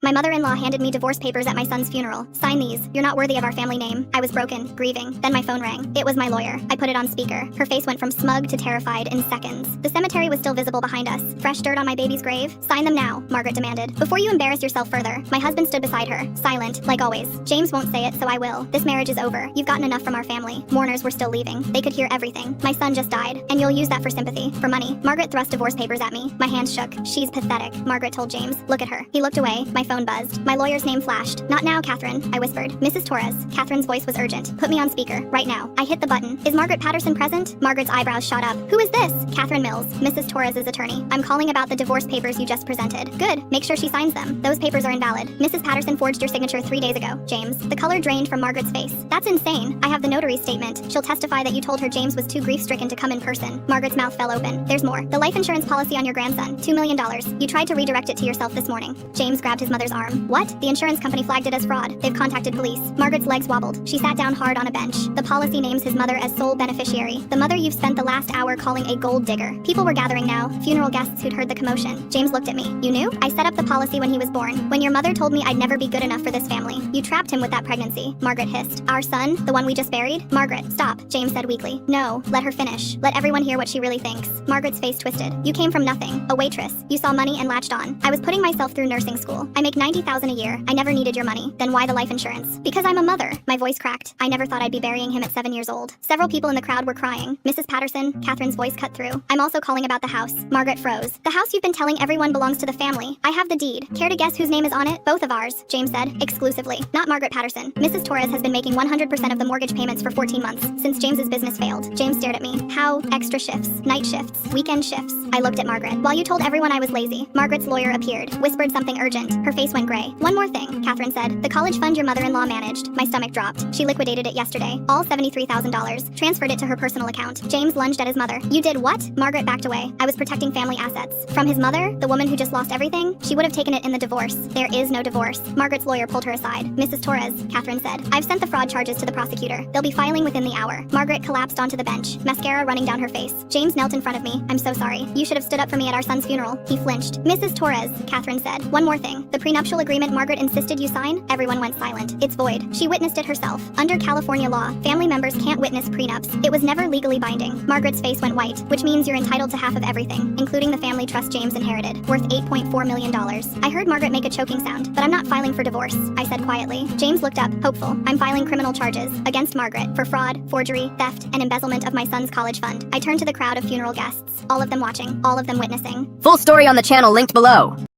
My mother-in-law handed me divorce papers at my son's funeral. Sign these. You're not worthy of our family name. I was broken, grieving. Then my phone rang. It was my lawyer. I put it on speaker. Her face went from smug to terrified in seconds. The cemetery was still visible behind us. Fresh dirt on my baby's grave? Sign them now, Margaret demanded. Before you embarrass yourself further. My husband stood beside her, silent, like always. James won't say it, so I will. This marriage is over. You've gotten enough from our family. Mourners were still leaving. They could hear everything. My son just died, and you'll use that for sympathy, for money. Margaret thrust divorce papers at me. My hands shook. She's pathetic, Margaret told James. Look at her. He looked away. My phone buzzed. My lawyer's name flashed. Not now, Catherine, I whispered. Mrs. Torres. Catherine's voice was urgent. Put me on speaker, right now. I hit the button. Is Margaret Patterson present? Margaret's eyebrows shot up. Who is this? Catherine Mills, Mrs. Torres's attorney. I'm calling about the divorce papers you just presented. Good. Make sure she signs them. Those papers are invalid. Mrs. Patterson forged your signature 3 days ago, James. The color drained from Margaret's face. That's insane. I have the notary's statement. She'll testify that you told her James was too grief-stricken to come in person. Margaret's mouth fell open. There's more. The life insurance policy on your grandson. $2 million. You tried to redirect it to yourself this morning. James grabbed his mother's arm. What? The insurance company flagged it as fraud. They've contacted police. Margaret's legs wobbled. She sat down hard on a bench. The policy names his mother as sole beneficiary. The mother you've spent the last hour calling a gold digger. People were gathering now. Funeral guests who'd heard the commotion. James looked at me. You knew? I set up the policy when he was born. When your mother told me I'd never be good enough for this family. You trapped him with that pregnancy. Margaret hissed. Our son? The one we just buried? Margaret, stop. James said weakly. No. Let her finish. Let everyone hear what she really thinks. Margaret's face twisted. You came from nothing. A waitress. You saw money and latched on. I was putting myself through nursing school. I make $90,000 a year. I never needed your money. Then why the life insurance? Because I'm a mother. My voice cracked. I never thought I'd be burying him at 7 years old. Several people in the crowd were crying. Mrs. Patterson, Catherine's voice cut through. I'm also calling about the house. Margaret froze. The house you've been telling everyone belongs to the family. I have the deed. Care to guess whose name is on it? Both of ours, James said, exclusively. Not Margaret Patterson. Mrs. Torres has been making 100% of the mortgage payments for 14 months, since James's business failed. James stared at me. How? Extra shifts, night shifts, weekend shifts. I looked at Margaret. While you told everyone I was lazy, Margaret's lawyer appeared, whispered something urgent. Her face went gray. One more thing, Catherine said. The college fund your mother-in-law managed. My stomach dropped. She liquidated it yesterday. All $73,000. Transferred it to her personal account. James lunged at his mother. You did what? Margaret backed away. I was protecting family assets. From his mother, the woman who just lost everything? She would have taken it in the divorce. There is no divorce. Margaret's lawyer pulled her aside. Mrs. Torres, Catherine said. I've sent the fraud charges to the prosecutor. They'll be filing within the hour. Margaret collapsed onto the bench, mascara running down her face. James knelt in front of me. I'm so sorry. You should have stood up for me at our son's funeral. He flinched. Mrs. Torres, Catherine said. One more thing. The prenuptial agreement Margaret insisted you sign? Everyone went silent. It's void. She witnessed it herself. Under California law, family members can't witness prenups. It was never legally binding. Margaret's face went white, which means you're entitled to half of everything, including the family trust James inherited, worth $8.4 million. I heard Margaret make a choking sound, but I'm not filing for divorce, I said quietly. James looked up, hopeful. I'm filing criminal charges against Margaret for fraud, forgery, theft, and embezzlement of my son's college fund. I turned to the crowd of funeral guests, all of them watching, all of them witnessing. Full story on the channel linked below.